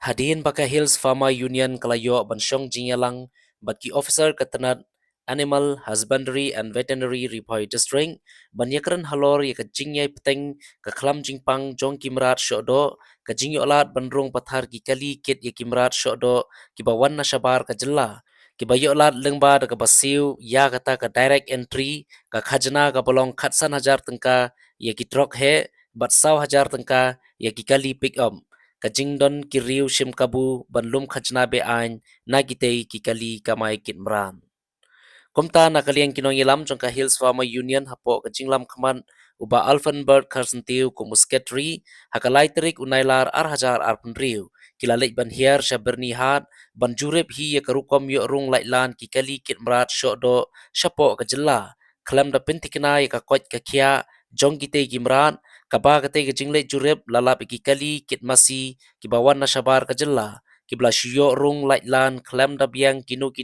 Hadin pakai Hills Farmer Union Kelayo Bansyong Jinyalang Batki Officer Ketenat Animal Husbandry and Veterinary Ripoy District Banyakran Halor ya kejingyai peteng ke Klam Jingpang Jong Kimrat Shodo ke Jingyolat Bandrung Pathar ki Kali Kit ya Kimrat Shodo ki Bawan Nashabar ke Jela ki Bayolat Lengba ke Basiu ya kata ke direct entry ke Khajna ke Bolong Khatsan Hajar Tengka ya ki Trok He Batsau Hajar Tengka ya ki Kali Pick Up Kajingdon kiriu shim kabu banlum khajna be ain na kitei kikali kamai kitmran. Kumta na kaliang kinong ilam jongka Hills Farmer Union hapo kajinglam kaman uba Alphenberg Karsentiu ku musketri hakalai terik unailar hajar penriu kilalik ban hiar syaberni hat ban jurep hi ya karukom yo rung laitlan kikali kitmrat syokdo syapo kajela klam da pentikna ya kakot kakia jong kitei gimran kaba kate kajingle jurep lalap kikali kitmasi kibawan na syabar kajela kibla syok rung laitlan klam da biang kinu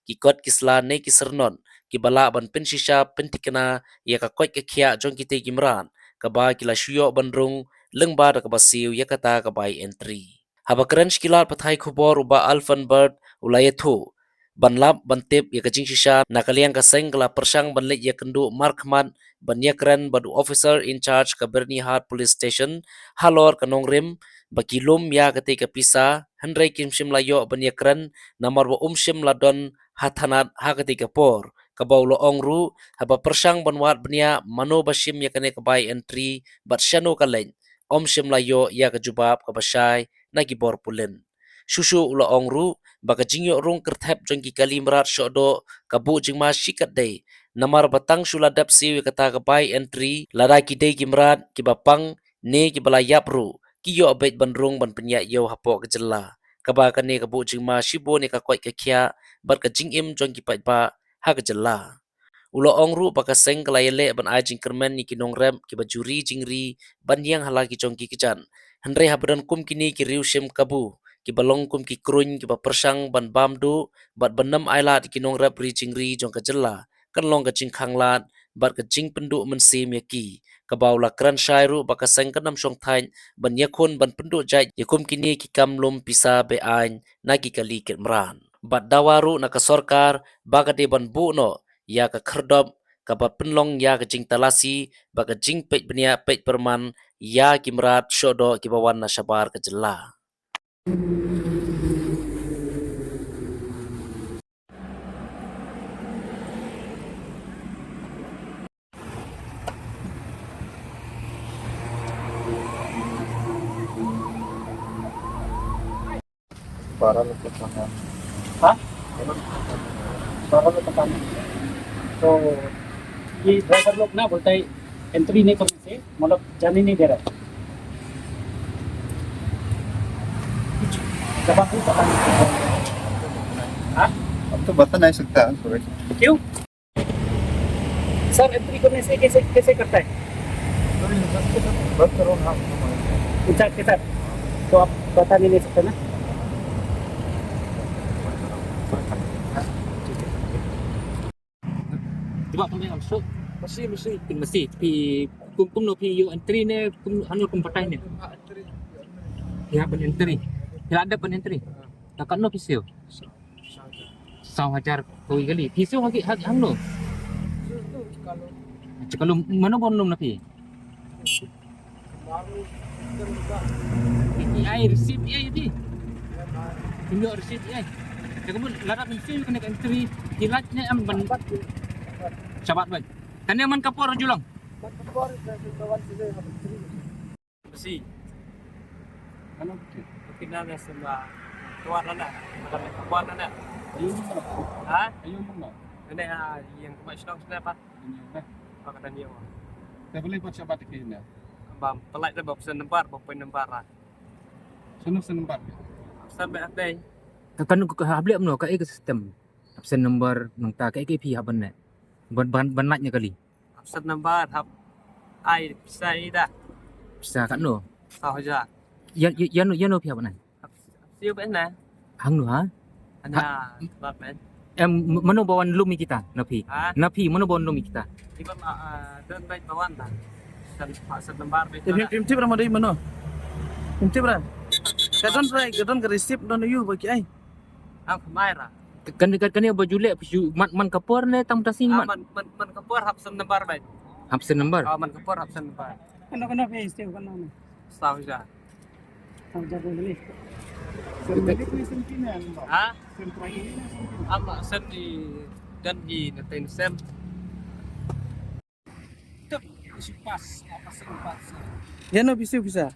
kikot kisla ne kisernon kibala ban pensisha pentikna ya kakot kakia jong kitei gimran kaba kila syok bandrung lengba da kabasiu ya kata kabai entry habakran shkilat pathai khubor uba Alphenberg ulayethu banlap bantip ya kajing shisha nakaliang kaseng kala persang banlik ya kendu markman banyakran badu officer in charge ka Bernihat police station halor kanong rim bakilum ya ketika pisa hendrai kimshim layo banyakran namar wa umshim ladon hathanat ha ketika por kabau lo ongru haba persang banwat benia mano bashim ya kane kabai entry bat shano kaleng om shim layo ya kajubab kabashai nagi bor pulen susu ula ongru baka jingyo rung kerthep jongki kalimrat shodo kabu jingma shikat day namar batang suladap siwi kata kabai entry ladai kidei gimrat kibapang ne kibala yapru kiyo abet bandrung ban penyak yo hapo kejela kaba kane kabu jingma shibo ne kakoi kakia bat kajingim jongki pa ha kejela ulo ongru baka seng kelayele ban ajing kermen ni kinong rem ki bajuri jingri ban yang halaki jongki kejan hendrai habadan kum kini ki riusim kabu ki balong kum ki kruny ki persang ban bamdu bat benam ailat kinong rep ri jingri jong kejela kan long kajing khanglat bat kajing penduk mensim yaki kabau lakran syairu baka seng kanam syong thain ban yakun ban penduk jait yakum kini ki kamlum pisa be ain nagi kali ket mran bat dawaru na kasorkar baka de ban bu no ya ka kherdop kaba penlong ya ka jing talasi baka jing pej benia pej perman ya kimrat shodo kibawan na syabar ka jela Para untuk kanan. Hah? Para lo tekan. तो ये ड्राइवर लोग ना बोलता है एंट्री नहीं करने से मतलब जाने नहीं दे रहा है। जब आप पता नहीं। हाँ? अब तो बता नहीं सकता है क्यों? सर एंट्री करने से कैसे कैसे करता है? बस करो ना इंचार्ज के साथ तो आप बता नहीं सकते ना? Coba kami masuk mesti pi kum no pi you entry ne kum anu kum patai ne ya ben entry ya ada ben entry takkan no pisau sau hajar koi kali pisau hagi hang no kalau mana bonum na pi ai receipt ai di ini receipt ai kamu ladap pisau kena entry hilat ne am ban Sabat baik. Kan yang man kapor julang. Besi. Ano? Kinala sa tuwan na. Tuwan na. Ayun mo. Ha? Ayun mo. Ano yang kumaisdong sa pa? Pakatan niyo. Saya boleh buat sahabat ini. Bam, pelak na ba sa nembar, pa nembar. Sunod sa number. Sampai aday. Kan ko habli amno ka system absen number nang ta ka pi haban ne ban latnya kali Sa nembar hap ai sa ida. bisa kan no Sa hoja. yan no pi haban Siyo ba na? hang no ha Ana, bab man. mano bawan lumi kita napi Ha? napi mano bawan lumi kita Iba doon ba bawan ta? Sa nembar ba ito Tim tim berapa dari mana? Tim berapa? kadon ke receipt don you bagi ai. Ang Mayra. Kani baju lek man kapor ne tam tasing man. Man kapur hapsan number ba? Absen number. Man kapur hapsan number. Kano face teo kano. Staff siya. Ang jago dali. Ha? Ama sen di dan di natin sem. Yan no bisa.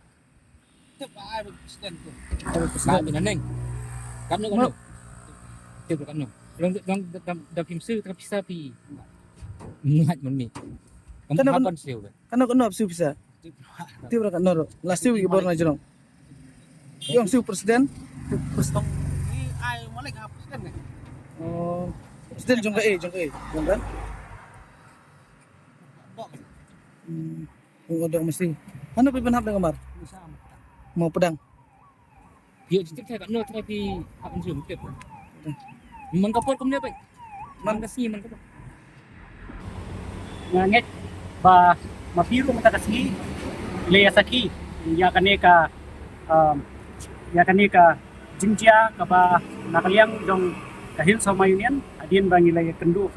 Ba binaneng. Kano. Teu kano. Long da pim sư ta pisa pi. Muhat man mi. Kamu hapan siu. Kano bisa. Teo ra kano ro. Last week ibor na jeno. Yung siu presiden. Ni ay mulai hapus kan. Oh, presiden jong ka eh. Jong kan? Udah mesti. Ano pa panhap ng kamar? Mau pedang. Yo jitik ta kano ta pi hapan siu mutep. Man kapor kum ne ba. Man kasi man kapor. Ngangit ba mapiro mo takasgi leya saki ya kaneka jingjia ka ba nakaliang dong kahil sa mayunian adin bang ilaya kendu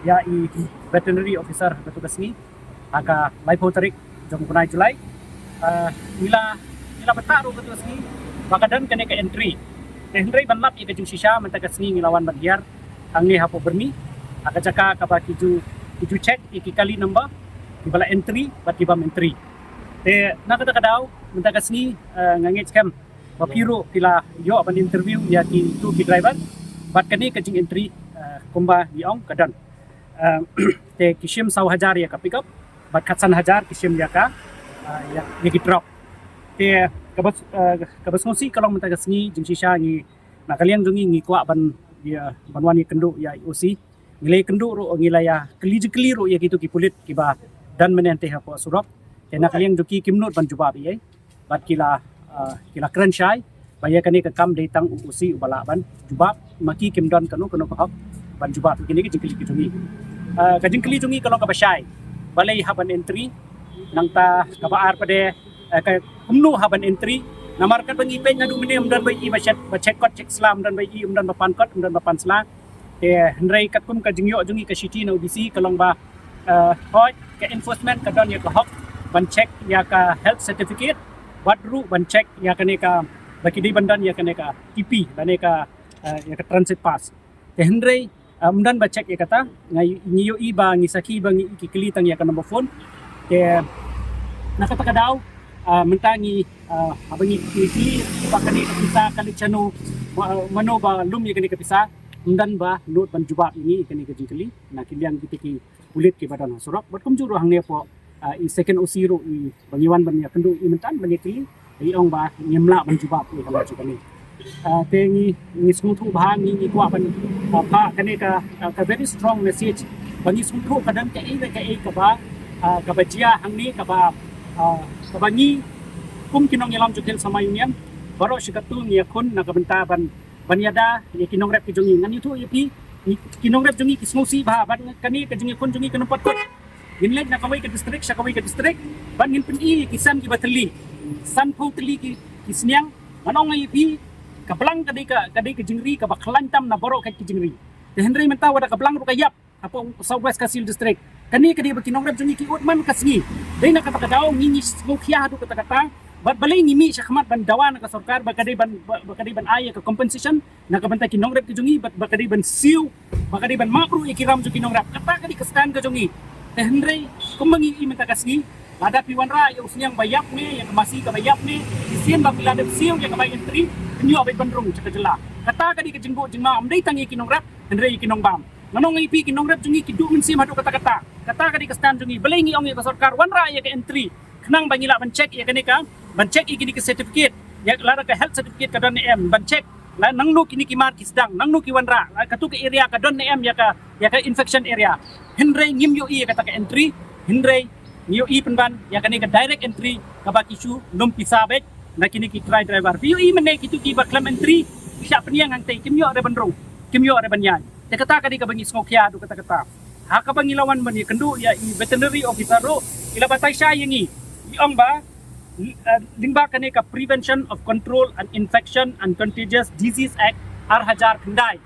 ya i veterinary officer betugas ni aga lipoterik jong punai Julai nila betaru betugas ni bakadan kaneka entry Henry banlap i kajung sisya mentagas ni ngilawan bagyar ang ni hapo berni aga jaka ka ba kiju check ikikali number ibala entry bat ibam entry te nakadakadaw mentagas ni ngangit kam mapiro pila yo apan interview ya ki tu ki driver bat kani kajing entry kumba diong kadan te kishim 100,000 ya ka pick up bat katsan 1,000 kishim ya ka ya ki drop te kabas ngosi kalau mentagas ni jing sisya ni nakalian dungi ngi kwa ban dia banwan ni kendu ya IOC ngilay kendu ro ngilaya keli ro ya gitu ki pulit kiba dan menente hapo surap tena kaliang joki kimnot ban jubab ye bat kila keren syai baya kani ka kam datang usi ubala ban jubab maki kimdon kanu kahap ban jubab kini ki jingkeli ki jungi ka jingkeli jungi kalau ka basyai balai haban entry nang ta ka baar pade ka kumnu haban entry namarkan bangi pe ngadu mene umdan bai i bachet kot cek slam dan bai i umdan bapan kot umdan bapan sla Henry katkum ka jingyo jungi ka city na UBC kalong ba hoi ka enforcement ka don ya ka hok ban check ya ka health certificate badru ban check ya ka ne ka bakidi bandan ya ka ne ka TP bane ka ya ka transit pass te Henry umdan ba check ya kata ngai niyo iba ngisaki ba ngi ikikilitang ya ka number phone te nakataka daw mentangi abangi TP pakani ka pisa kali chano mano ba lum ya ka ne ka pisa undan ba not ban jubab ini kani ka jingkeli na kiliang bitiki kulit ki badan surap bat kum juru hang ne po i second osiro i bangiwan ban ya kendu i mentan ban kili i ong ba nyemla ban jubab ni kala jukani te ni smutu ba ni kwa ban pa kani ka very strong message bani smutu kadang ka ka ba ka bajia hang ni ka ba ni kum kinong yalam jukel sama union baro sikatu ni akun na kabenta ban banyada ni kinong rep ki jungi ngan itu yapi kinong rep jungi kismosi ba ban kani ka jungi kun jungi kanumpat kot ginleg na kawai ka district sa kawai ka district ban ngin peni kisan ki batali san putli ki kisnyang manong yapi kablang kadai ka jingri ka baklantam na baro ka ki jingri te Henry menta wada kablang ro kayap apo Southwest Kasil district kani kadai ba kinong rep jungi ki utman kasni dai na katakadaw ngini smokia do katakata bat balay ngimi siya kamat ban dawa na kasorkar bakadi ban aya ka compensation nakabantay kinong rep kijungi bat bakadi ban siu bakadi ban mapro ikiram jo kinong rep kata kadi kastan ka jungi te Henry kumangi imenta kasni lada piwan ra yung siyang bayap ni yung masi ka bayap ni isian ba pilada siu yung kabay entry kanyo abay bandrong sa kajala kata kadi kajingbo jingma amday tangi kinong rep Henry kinong bam nanong ipi kinong rep jungi kidu min sim hadu kata kadi kastan jungi balay ngi ong kasorkar wan ra ya ka entry kenang bangila ban check ya kanika ban check ikini ke certificate ya lara ka health certificate ka don em ban check la nangno kini ki mar kisdang nangno ki wanra katu ke area ka don em ya ka infection area Henry ngim yo i kata ka entry Henry niyo i penban ya kani ka direct entry ka ba kisu lum pisabek na kini ki try driver yo i mene kitu ki ba claim entry siya peniang ang tay kimyo are bandrong kimyo are banyan te kata ka di ka bangi skokya do kata ha ka bangilawan man kendu ya i veterinary officer ro ila batay siya yangi iong ba lingba kane ka Prevention of Control and Infection and Contagious Disease Act R1000 kendai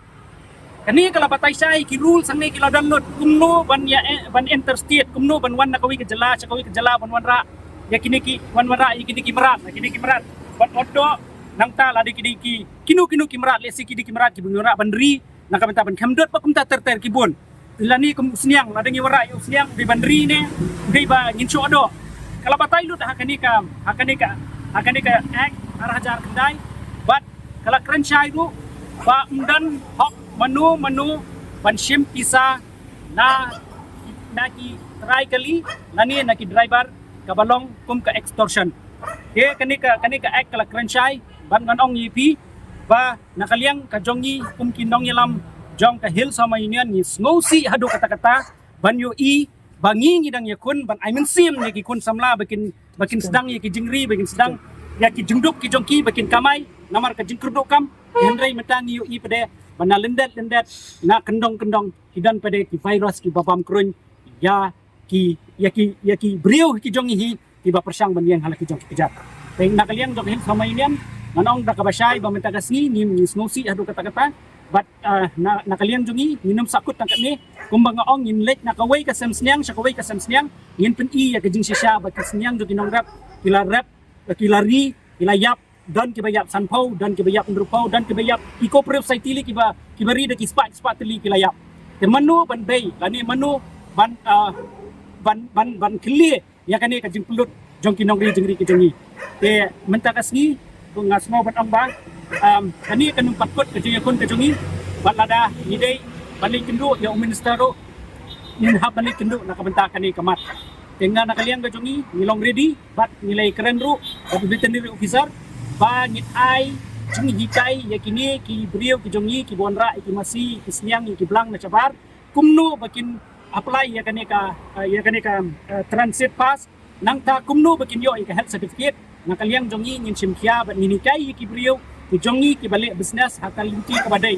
kani kala batai sai ki rule sang ne ki download kumno ban ya ban interstate kumno ban wan nakawi ke jala ban wan ra ya kini ki wan ra ya kini ki merat ban odo nang ta la di kinu ki merat le si ki merat ki bunura ban ri nak benta ban khamdot pa kumta ter ki bun lani kum sniang la dengi wara yu sniang di ban ri ne di ba ngincho odo kala batai lut hakani ka act R1000 kendai but kala krenchai ru ba undan hok manu ban shim pisa na ki try kali nani na ki driver kabalong kum ka extortion ye kani ka act kala krenchai ban nganong yipi ba nakaliang ka jongi kum kinong yalam jong ka hil sama union ni ngosi hadu kata-kata ban yo i bangi ngidang yakun ban aimen sim ni ki kun samla bakin sedang ya ki jingri bakin sedang ya ki jungduk ki jongki bakin kamai namar ka jingkurduk kam hendrai metang yo i pade bana lendet na kendong hidan pade ki virus ki babam krun ya ki brio ki jongi hi ki ba persang ban yang hala ki jong kejap teng nakaliang jong hil sama union manong da kabasay ba mentagasni ni ngosi hadu kata-kata but nakaliang jongi minum sakut tangkat ni kumbang ong in lek nakaway ka semsniang yin pen i ya kajing sisya ba kasniang jo kinong rap kilari kilayap dan kibayap sanpau dan kibayap ndrupau dan kibayap iko prep saitili kibari da kispat tili kilayap te manu ban bay lani manu ban kili ya kani kajing pulut jong kinong ri jingri kijongi te mentagasni ngasmo ban ong ba kani kanung patkot kajongi balada nidai balik kendu ya minister ro nin hab balik kendu nakabenta kani kamat tenga nakaliang kajongi nilong ready bat nilai keren ru bat veterinary officer ba ngit ai jingi hikai ya kini ki brio ki jongi ki bonra ki masi ki sniang ki blang na cabar kumno bakin apply ya kani ka transit pass nang ta kumno bakin yo ka health certificate nakaliang jongi ngin simkia bat ninikai ki brio ki jongi ki balik business hakal linti ke badai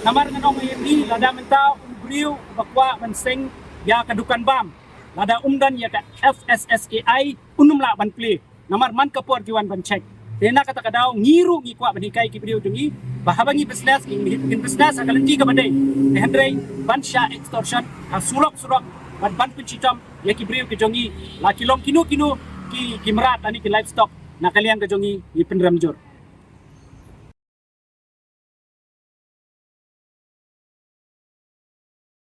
namar nganong ni lada menta brio bakwa menseng ya kadukan bam lada umdan ya ka FSSAI unumla ban play namar man kapor jiwan ban check tena kata kadau ngiru ngikwa banikai ki brio jongi bahabangi business in business hakal linti ke badai hendrai ban sha extortion surok ban pincitam ya ki brio ki jongi la kilong kinu ki merat ani ki livestock nakaliang ke jongi ni penramjur